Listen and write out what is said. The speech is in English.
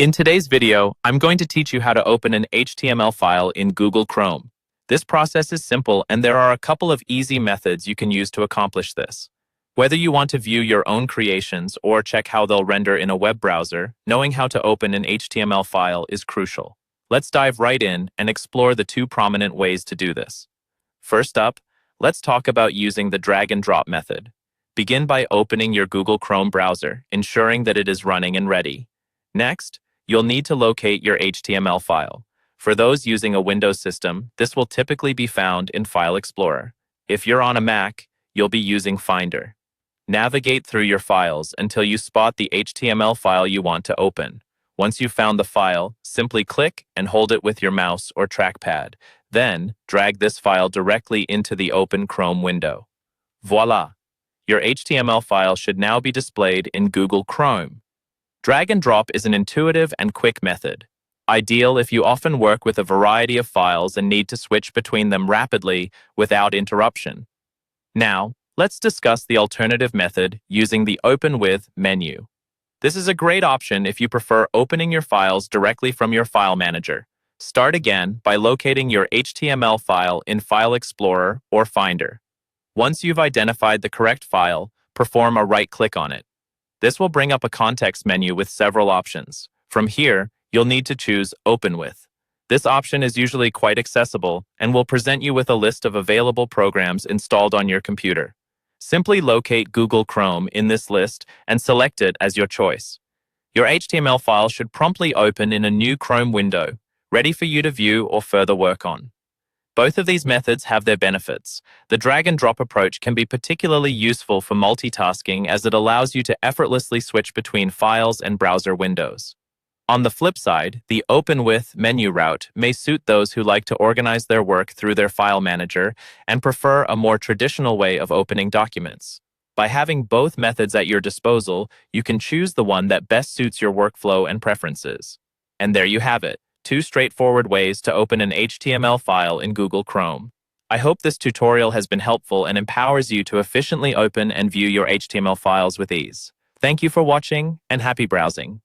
In today's video, I'm going to teach you how to open an HTML file in Google Chrome. This process is simple, and there are a couple of easy methods you can use to accomplish this. Whether you want to view your own creations or check how they'll render in a web browser, knowing how to open an HTML file is crucial. Let's dive right in and explore the two prominent ways to do this. First up, let's talk about using the drag and drop method. Begin by opening your Google Chrome browser, ensuring that it is running and ready. Next, you'll need to locate your HTML file. For those using a Windows system, this will typically be found in File Explorer. If you're on a Mac, you'll be using Finder. Navigate through your files until you spot the HTML file you want to open. Once you've found the file, simply click and hold it with your mouse or trackpad. Then, drag this file directly into the open Chrome window. Voila! Your HTML file should now be displayed in Google Chrome. Drag and drop is an intuitive and quick method, ideal if you often work with a variety of files and need to switch between them rapidly without interruption. Now, let's discuss the alternative method using the Open With menu. This is a great option if you prefer opening your files directly from your file manager. Start again by locating your HTML file in File Explorer or Finder. Once you've identified the correct file, perform a right-click on it. This will bring up a context menu with several options. From here, you'll need to choose Open With. This option is usually quite accessible and will present you with a list of available programs installed on your computer. Simply locate Google Chrome in this list and select it as your choice. Your HTML file should promptly open in a new Chrome window, ready for you to view or further work on. Both of these methods have their benefits. The drag and drop approach can be particularly useful for multitasking as it allows you to effortlessly switch between files and browser windows. On the flip side, the Open With menu route may suit those who like to organize their work through their file manager and prefer a more traditional way of opening documents. By having both methods at your disposal, you can choose the one that best suits your workflow and preferences. And there you have it. Two straightforward ways to open an HTML file in Google Chrome. I hope this tutorial has been helpful and empowers you to efficiently open and view your HTML files with ease. Thank you for watching, and happy browsing.